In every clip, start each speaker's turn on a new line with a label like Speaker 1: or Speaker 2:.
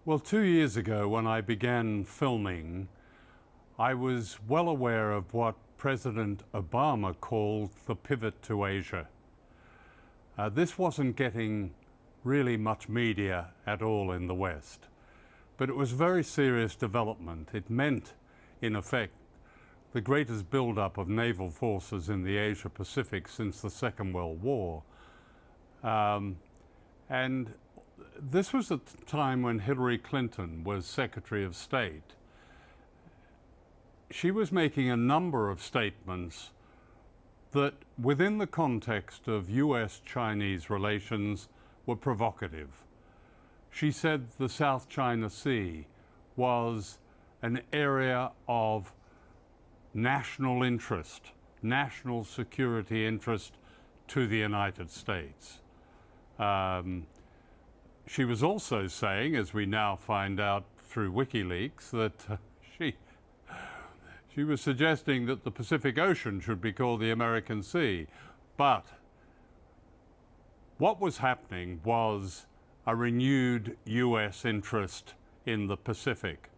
Speaker 1: Well, 2 years ago when I began filming, I was well aware of what President Obama called the pivot to Asia. This wasn't getting really much media at all in the West, but it was a very serious development. It meant, in effect, the greatest build-up of naval forces in the Asia-Pacific since the Second World War. And this was at the time when Hillary Clinton was Secretary of State. She was making a number of statements that, within the context of US-Chinese relations, were provocative. She said the South China Sea was an area of national interest, national security interest to the United States. She was also saying, as we now find out through WikiLeaks, that she was suggesting that the Pacific Ocean should be called the American Sea. But what was happening was a renewed US interest in the Pacific.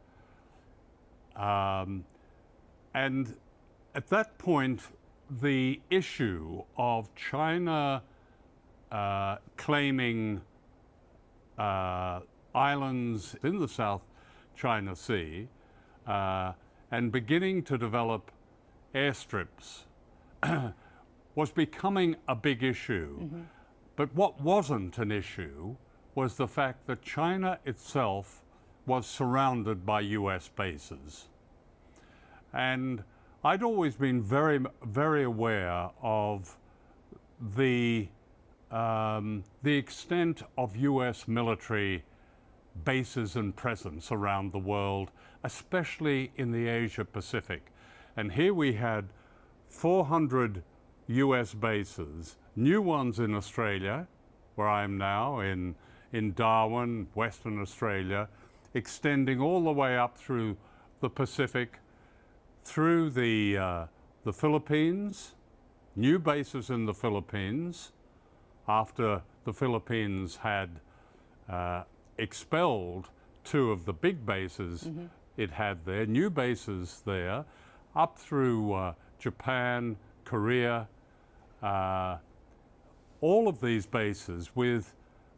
Speaker 1: And at that point, the issue of China claiming islands in the South China Sea and beginning to develop airstrips was becoming a big issue. Mm-hmm. But what wasn't an issue was the fact that China itself was surrounded by US bases. And I'd always been very, very aware of the extent of US military bases and presence around the world, especially in the Asia-Pacific. And here we had 400 US bases, new ones in Australia, where I am now, in Darwin, Western Australia, extending all the way up through the Pacific, through the Philippines, new bases in the Philippines, after the Philippines had expelled two of the big bases it had there, new bases there, up through Japan, Korea, all of these bases with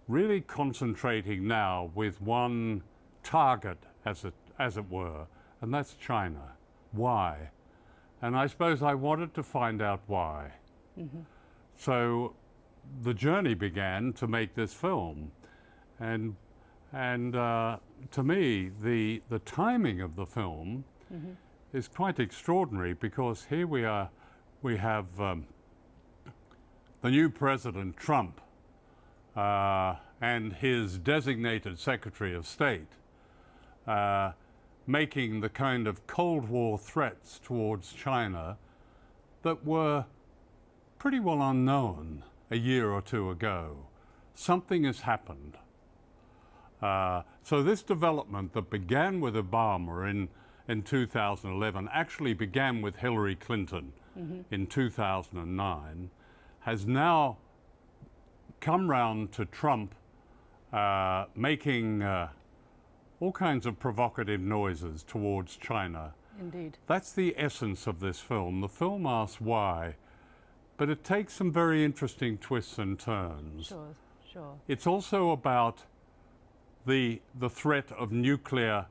Speaker 1: really concentrating now with one target, as it were, and that's China. Why? And I suppose I wanted to find out why. Mm-hmm. So the journey began to make this film, and to me the timing of the film is quite extraordinary, because here we have the new President Trump and his designated Secretary of State making the kind of Cold War threats towards China that were pretty well unknown a year or two ago. Something has happened. So this development that began with Obama in 2011 actually began with Hillary Clinton in 2009, has now come round to Trump making all kinds of provocative noises towards China.
Speaker 2: Indeed.
Speaker 1: That's the essence of this film. The film asks why, but it takes some very interesting twists and turns.
Speaker 2: Sure, sure.
Speaker 1: It's also about the threat of nuclear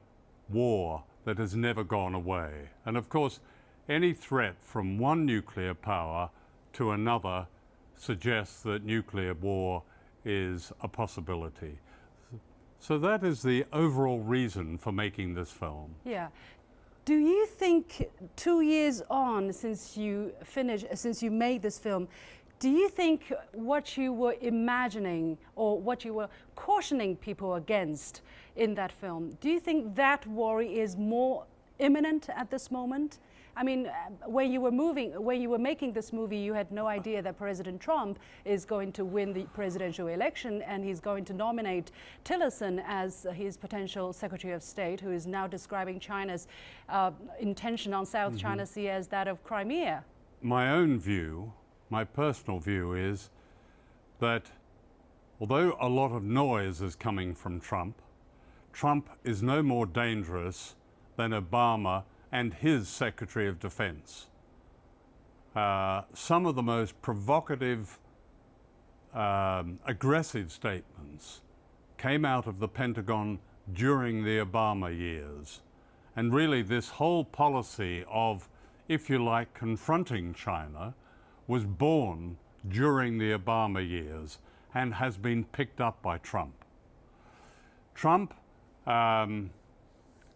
Speaker 1: war that has never gone away. And of course, any threat from one nuclear power to another suggests that nuclear war is a possibility. So that is the overall reason for making this film.
Speaker 2: Yeah. Do you think 2 years on since you made this film, do you think what you were imagining or what you were cautioning people against in that film, do you think that worry is more imminent at this moment? I mean, when you were making this movie, you had no idea that President Trump is going to win the presidential election, and he's going to nominate Tillerson as his potential Secretary of State, who is now describing China's intention on South China Sea as that of Crimea.
Speaker 1: My own view, my personal view, is that although a lot of noise is coming from Trump, Trump is no more dangerous than Obama and his Secretary of Defense. Some of the most provocative, aggressive statements came out of the Pentagon during the Obama years. And really this whole policy of, if you like, confronting China was born during the Obama years and has been picked up by Trump. Trump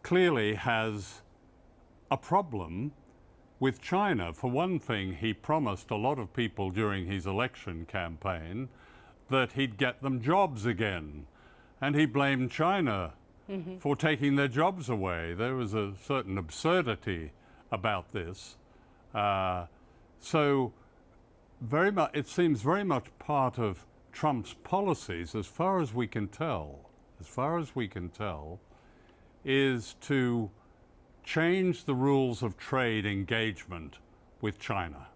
Speaker 1: clearly has a problem with China. For one thing, he promised a lot of people during his election campaign that he'd get them jobs again. And he blamed China for taking their jobs away. There was a certain absurdity about this. So very much, it seems very much part of Trump's policies, as far as we can tell, is to change the rules of trade engagement with China.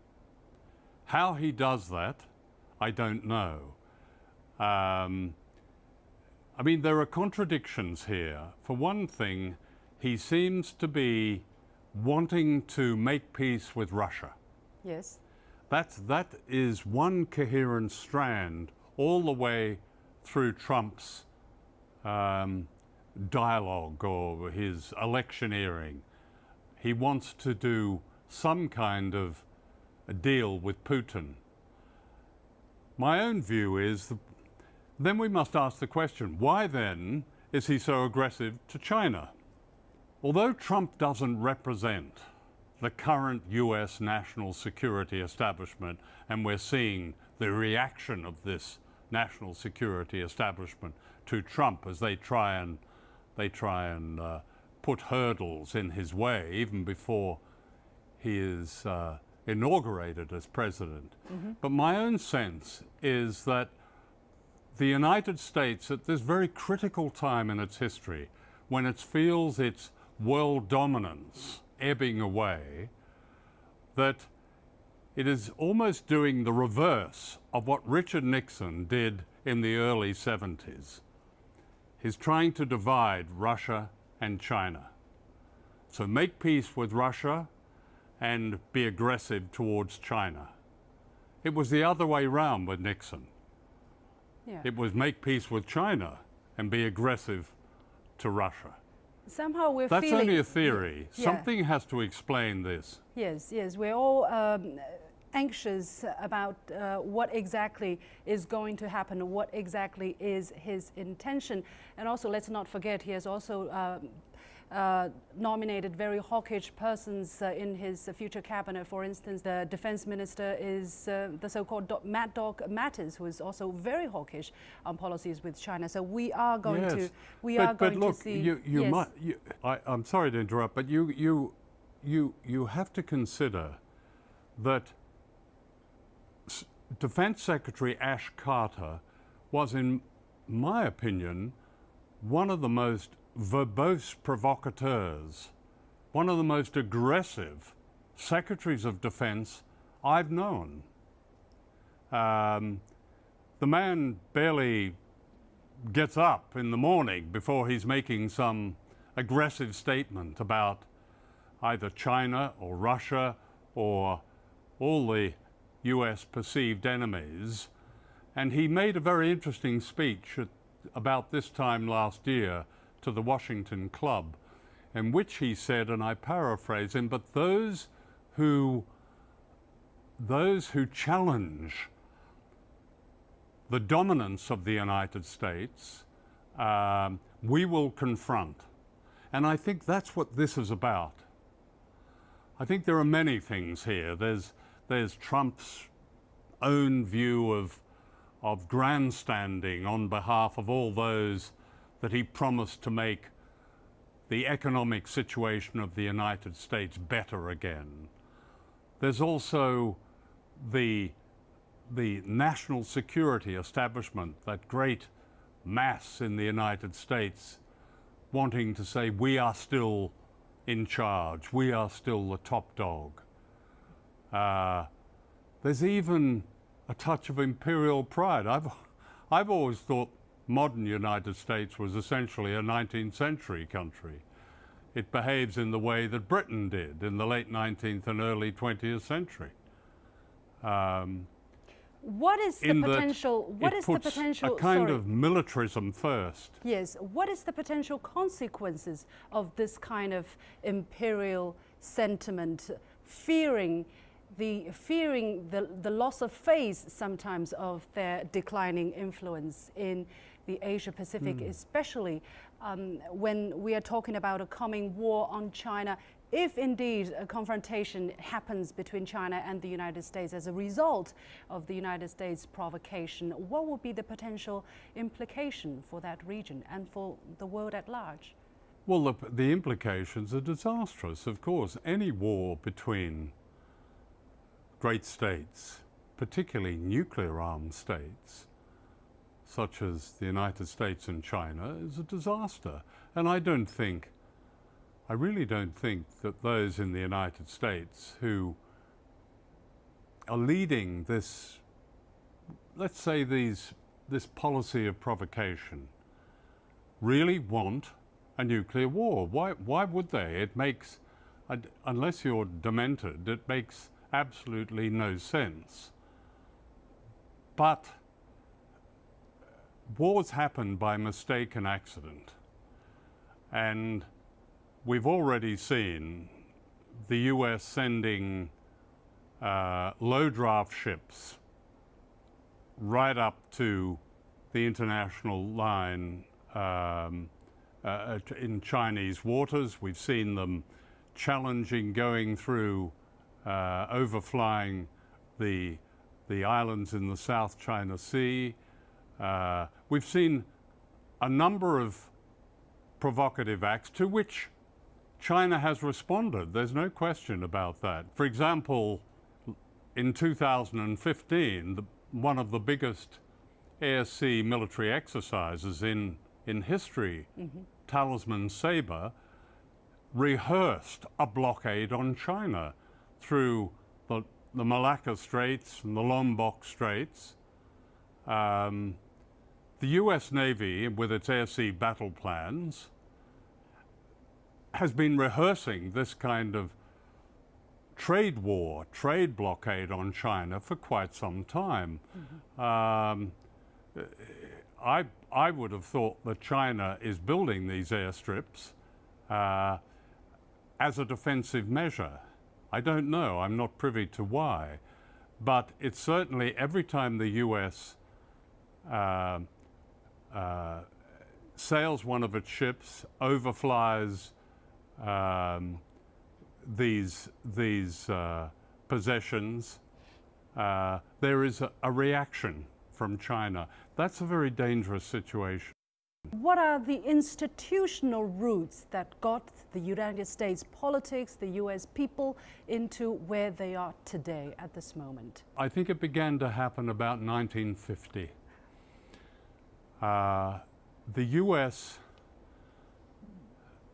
Speaker 1: How he does that, I don't know. I mean, there are contradictions here. For one thing, he seems to be wanting to make peace with Russia.
Speaker 2: Yes.
Speaker 1: That is one coherent strand all the way through Trump's dialogue or his electioneering. He wants to do some kind of a deal with Putin. My own view is, then we must ask the question, why then is he so aggressive to China? Although Trump doesn't represent the current US national security establishment, and we're seeing the reaction of this national security establishment to Trump as they try and put hurdles in his way even before he is inaugurated as president. But my own sense is that the United States, at this very critical time in its history, when it feels its world dominance ebbing away, that it is almost doing the reverse of what Richard Nixon did in the early 70s. He's trying to divide Russia and China. So make peace with Russia and be aggressive towards China. It was the other way round with Nixon.
Speaker 2: Yeah.
Speaker 1: It was make peace with China and be aggressive to Russia.
Speaker 2: Somehow we're
Speaker 1: That's
Speaker 2: feeling...
Speaker 1: only a theory.
Speaker 2: Yeah.
Speaker 1: Something has to explain this.
Speaker 2: Yes, yes. We're all anxious about what exactly is going to happen, what exactly is his intention. And also, let's not forget, he has also nominated very hawkish persons in his future cabinet. For instance, the defense minister is the so-called Mad Dog Mattis, who is also very hawkish on policies with China. So we are going to see.
Speaker 1: I'm sorry to interrupt, but you have to consider that Defense Secretary Ash Carter was, in my opinion, one of the most verbose provocateurs, one of the most aggressive secretaries of defense I've known. The man barely gets up in the morning before he's making some aggressive statement about either China or Russia or all the US perceived enemies. And he made a very interesting speech about this time last year to the Washington Club, in which he said, and I paraphrase him, but those who challenge the dominance of the United States, we will confront. And I think that's what this is about. I think there are many things here. There's Trump's own view of grandstanding on behalf of all those that he promised to make the economic situation of the United States better again. There's also the national security establishment, that great mass in the United States, wanting to say we are still in charge, we are still the top dog. There's even a touch of imperial pride. I've always thought modern United States was essentially a 19th century country. It behaves in the way that Britain did in the late 19th and early 20th century.
Speaker 2: What is the potential? What is the
Speaker 1: puts
Speaker 2: potential?
Speaker 1: a kind
Speaker 2: sorry.
Speaker 1: of militarism first.
Speaker 2: Yes. What is the potential consequences of this kind of imperial sentiment, fearing the loss of face sometimes of their declining influence in the Asia Pacific, especially when we are talking about a coming war on China? If indeed a confrontation happens between China and the United States as a result of the United States provocation, what would be the potential implication for that region and for the world at large?
Speaker 1: Well, the implications are disastrous, of course. Any war between great states, particularly nuclear-armed states, such as the United States and China, is a disaster. And I really don't think that those in the United States who are leading this, let's say this policy of provocation, really want a nuclear war. Why would they? It makes, unless you're demented, it makes absolutely no sense. But wars happen by mistake and accident. And we've already seen the US sending low draft ships right up to the international line in Chinese waters. We've seen them challenging going through, overflying the islands in the South China Sea. We've seen a number of provocative acts to which China has responded. There's no question about that. For example, in 2015, one of the biggest air-sea military exercises in history, Talisman Sabre, rehearsed a blockade on China through the Malacca Straits and the Lombok Straits. The US Navy, with its air-sea battle plans, has been rehearsing this kind of trade war, trade blockade on China for quite some time. I would have thought that China is building these airstrips as a defensive measure. I don't know, I'm not privy to why, but it's certainly every time the US sails one of its ships, overflies these possessions, there is a reaction from China. That's a very dangerous situation.
Speaker 2: What are the institutional roots that got the United States politics, the US people, into where they are today at this moment?
Speaker 1: I think it began to happen about 1950. The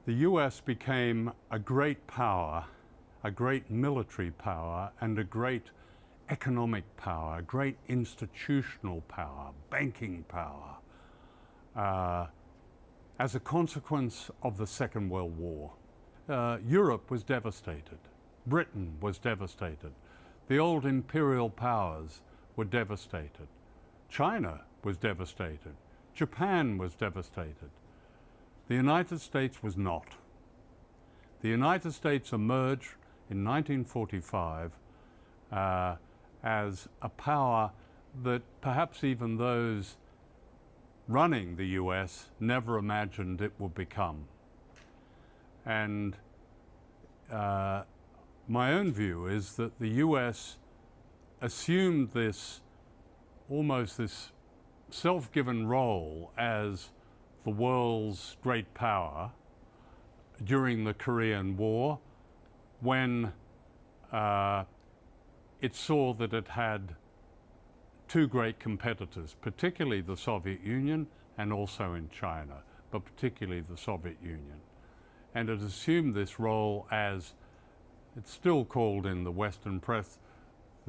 Speaker 1: US became a great power, a great military power, and a great economic power, a great institutional power, banking power, as a consequence of the Second World War. Europe was devastated. Britain was devastated. The old imperial powers were devastated. China was devastated. Japan was devastated. The United States was not. The United States emerged in 1945 as a power that perhaps even those running the US never imagined it would become. And my own view is that the US assumed this, almost this self-given role as the world's great power during the Korean War, when it saw that it had two great competitors, particularly the Soviet Union and also in China, but particularly the Soviet Union. And it assumed this role as, it's still called in the Western press,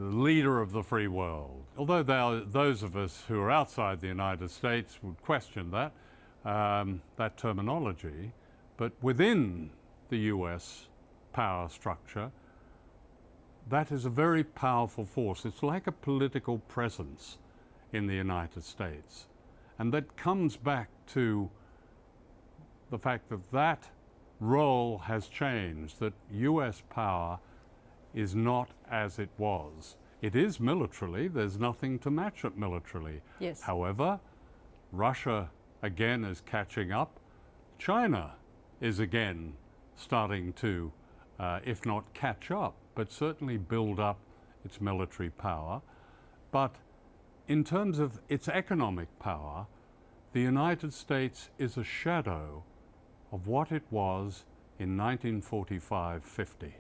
Speaker 1: the leader of the free world. Although those of us who are outside the United States would question that, that terminology, but within the US power structure, that is a very powerful force. It's like a political presence in the United States. And that comes back to the fact that that role has changed, that US power is not as it was. It is militarily, there's nothing to match it militarily.
Speaker 2: Yes.
Speaker 1: However, Russia again is catching up. China is again starting to, if not catch up, but certainly build up its military power. But in terms of its economic power, the United States is a shadow of what it was in 1945-50.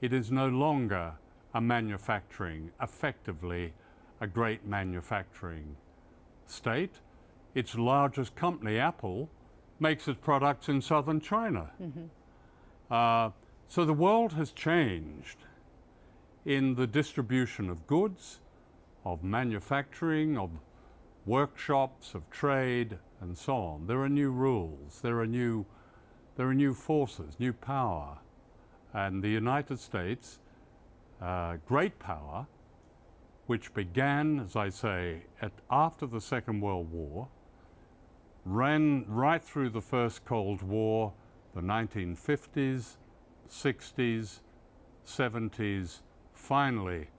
Speaker 1: It is no longer a manufacturing, effectively a great manufacturing state. Its largest company, Apple, makes its products in southern China. So the world has changed in the distribution of goods, of manufacturing, of workshops, of trade, and so on. There are new rules, there are new forces, new power. And the United States, great power, which began, as I say, after the Second World War, ran right through the first Cold War, the 1950s, 60s, 70s, finally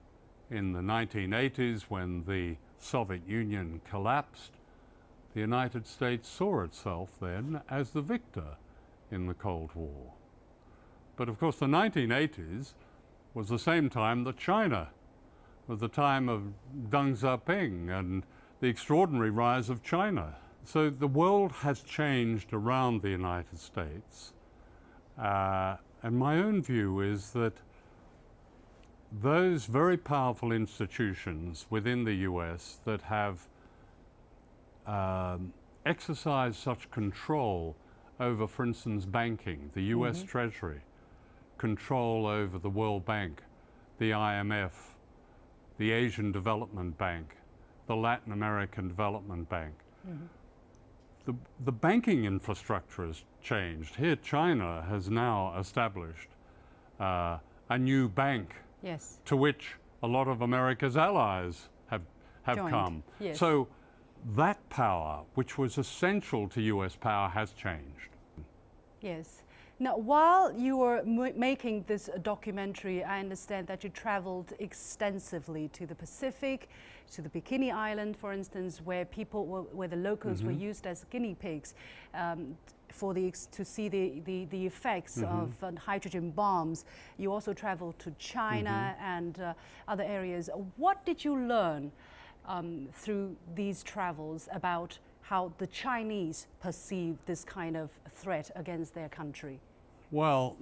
Speaker 1: in the 1980s when the Soviet Union collapsed, the United States saw itself then as the victor in the Cold War. But of course the 1980s was the same time that China was the time of Deng Xiaoping and the extraordinary rise of China. So the world has changed around the United States. And my own view is that those very powerful institutions within the US that have exercised such control over, for instance, banking, the US Treasury, control over the World Bank, the IMF, the Asian Development Bank, the Latin American Development Bank. The banking infrastructure has changed. Here, China has now established a new bank,
Speaker 2: yes,
Speaker 1: to which a lot of America's allies have come.
Speaker 2: Yes.
Speaker 1: So that power, which was essential to US power, has changed.
Speaker 2: Yes. Now, while you were making this documentary, I understand that you traveled extensively to the Pacific, to the Bikini Island, for instance, where where the locals were used as guinea pigs to see the effects of hydrogen bombs. You also traveled to China and other areas. What did you learn through these travels about how the Chinese perceive this kind of threat against their country?
Speaker 1: Well,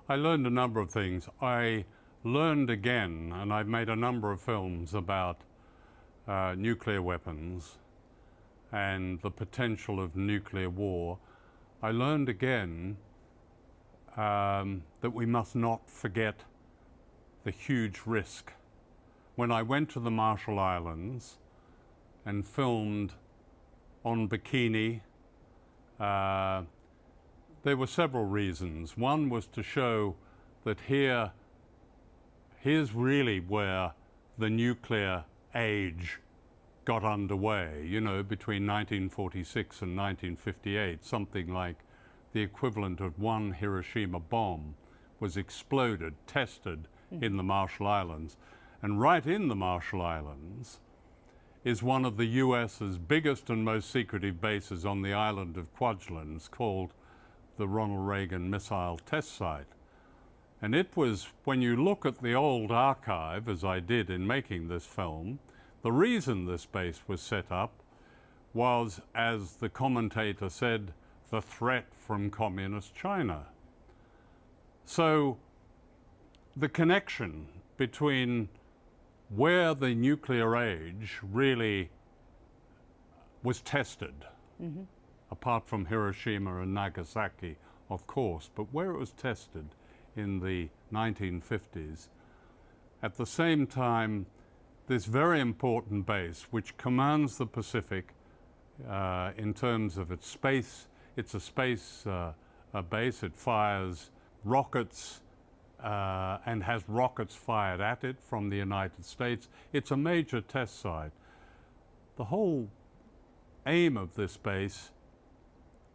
Speaker 1: I learned a number of things. I learned again, and I've made a number of films about nuclear weapons and the potential of nuclear war. I learned again that we must not forget the huge risk. When I went to the Marshall Islands and filmed on Bikini, there were several reasons. One was to show that here's really where the nuclear age got underway, you know, between 1946 and 1958. Something like the equivalent of one Hiroshima bomb was exploded, tested in the Marshall Islands. And right in the Marshall Islands is one of the US's biggest and most secretive bases on the island of Kwajalein, called the Ronald Reagan Missile Test Site. And it was, when you look at the old archive, as I did in making this film, the reason this base was set up was, as the commentator said, the threat from communist China. So the connection between where the nuclear age really was tested, apart from Hiroshima and Nagasaki, of course, but where it was tested in the 1950s, At the same time, this very important base, which commands the Pacific in terms of its space, it's a space base. It fires rockets and has rockets fired at it from the United States. It's a major test site. The whole aim of this base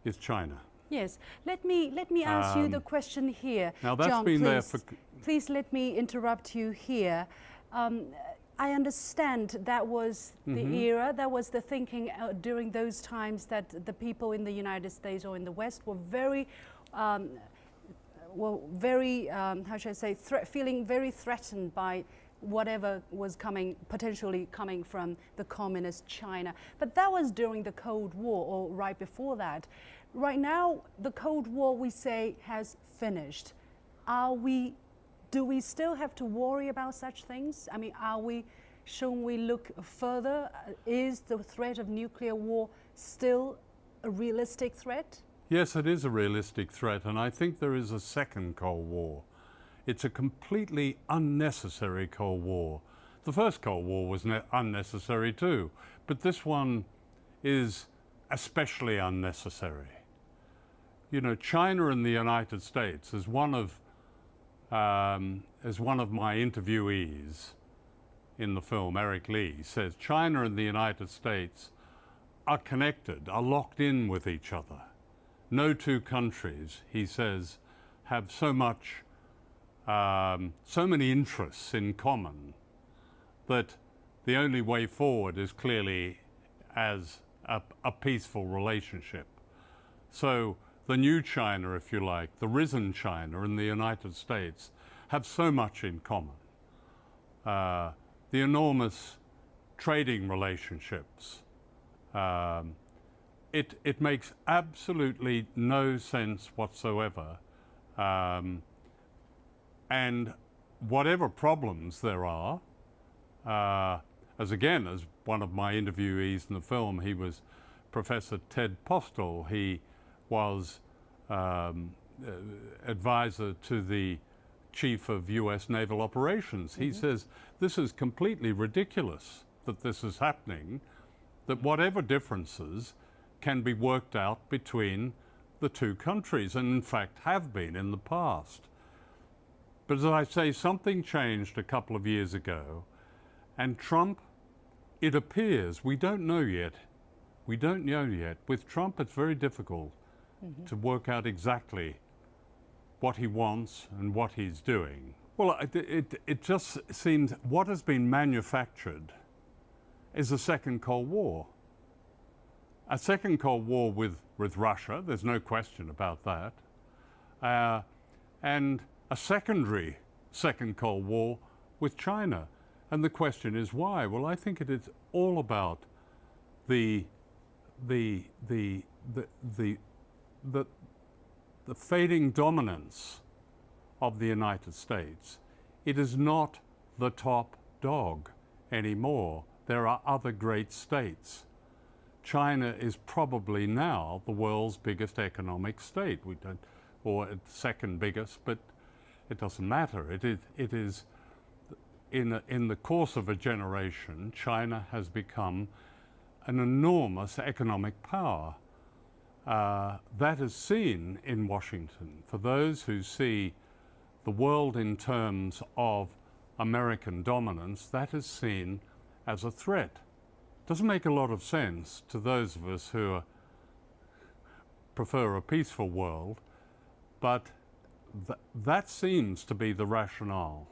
Speaker 1: is China.
Speaker 2: Yes. Let me ask you the question here.
Speaker 1: Now that's
Speaker 2: John,
Speaker 1: been
Speaker 2: please,
Speaker 1: there for...
Speaker 2: Please let me interrupt you here. I understand that was the era, that was the thinking during those times, that the people in the United States or in the West were very, how should I say, feeling very threatened by whatever was potentially coming from the communist China. But that was during the Cold War or right before that. Right now, the Cold War, we say, has finished. Do we still have to worry about such things? I mean, shouldn't we look further? Is the threat of nuclear war still a realistic threat?
Speaker 1: Yes, it is a realistic threat, and I think there is a second Cold War. It's a completely unnecessary Cold War. The first Cold War was unnecessary too, but this one is especially unnecessary. You know, China and the United States, as one of my interviewees in the film, Eric Lee, says, China and the United States are connected, are locked in with each other. No two countries, he says, have so many interests in common that the only way forward is clearly as a peaceful relationship. So the new China, if you like, the risen China and the United States have so much in common. The enormous trading relationships. It makes absolutely no sense whatsoever. And whatever problems there are, as one of my interviewees in the film, he was Professor Ted Postel. He was advisor to the chief of US naval operations. He says, this is completely ridiculous that this is happening, that whatever differences can be worked out between the two countries, and in fact have been in the past. But as I say, something changed a couple of years ago, and Trump, it appears, we don't know yet. With Trump, it's very difficult to work out exactly what he wants and what he's doing. Well, it just seems what has been manufactured is a second Cold War. A second Cold War with Russia, there's no question about that. And a secondary second Cold War with China. And the question is why? Well, I think it is all about the fading dominance of the United States. It is not the top dog anymore. There are other great states. China is probably now the world's biggest economic state. Or second biggest, but it doesn't matter. It is in the course of a generation, China has become an enormous economic power. That is seen in Washington. For those who see the world in terms of American dominance, that is seen as a threat. Doesn't make a lot of sense to those of us who prefer a peaceful world, but that seems to be the rationale.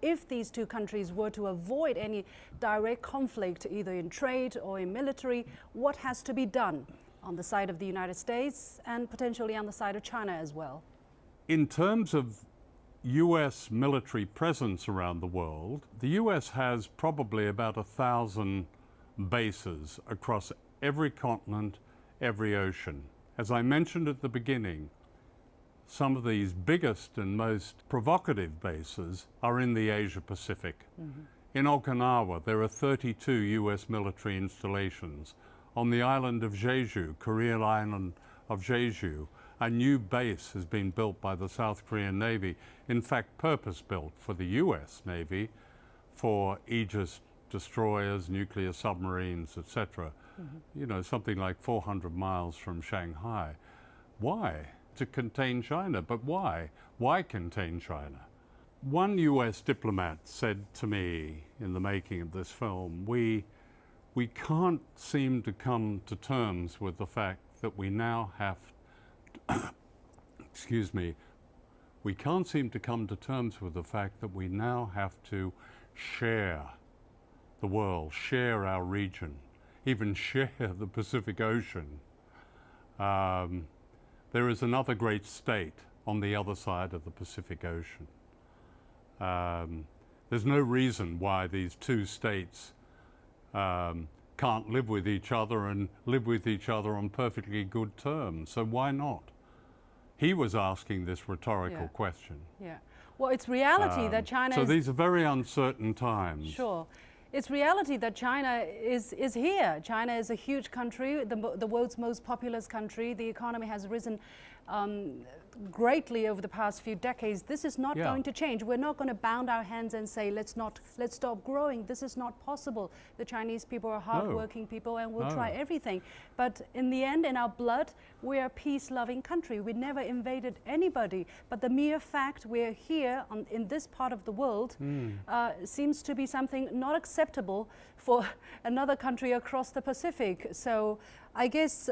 Speaker 2: If these two countries were to avoid any direct conflict, either in trade or in military, what has to be done on the side of the United States and potentially on the side of China as well?
Speaker 1: In terms of US military presence around the world, the US has probably about 1,000 bases across every continent, every ocean. As I mentioned at the beginning, some of these biggest and most provocative bases are in the Asia Pacific. In Okinawa, there are 32 US military installations. On the island of Jeju, Korean island of Jeju. A new base has been built by the South Korean Navy, in fact purpose-built for the US Navy, for Aegis destroyers, nuclear submarines, etc. You know, something like 400 miles from Shanghai. Why? To contain China. But why? Why contain China? One US diplomat said to me in the making of this film, we can't seem to come to terms with the fact that we now have excuse me, we can't seem to come to terms with the fact that we now have to share the world, share our region, even share the Pacific Ocean. There is another great state on the other side of the Pacific Ocean. There's no reason why these two states can't live with each other and live with each other on perfectly good terms. So why not? He was asking this rhetorical question.
Speaker 2: Yeah. Well, it's reality that China
Speaker 1: So these are very uncertain times.
Speaker 2: Sure. It's reality that China is here. China is a huge country, the world's most populous country. The economy has risen greatly over the past few decades. This is not going to change. We're not going to bound our hands and say, let's stop growing. This is not possible. The Chinese people are hardworking people and will try everything. But in the end, in our blood, we're a peace-loving country. We never invaded anybody. But the mere fact we're here in this part of the world seems to be something not acceptable for another country across the Pacific. So I guess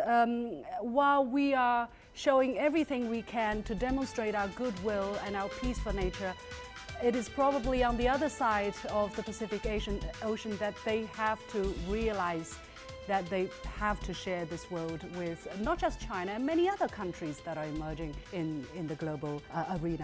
Speaker 2: while we are showing everything we can to demonstrate our goodwill and our peaceful nature, it is probably on the other side of the Pacific Ocean that they have to realize that they have to share this world with not just China, many other countries that are emerging in the global arena.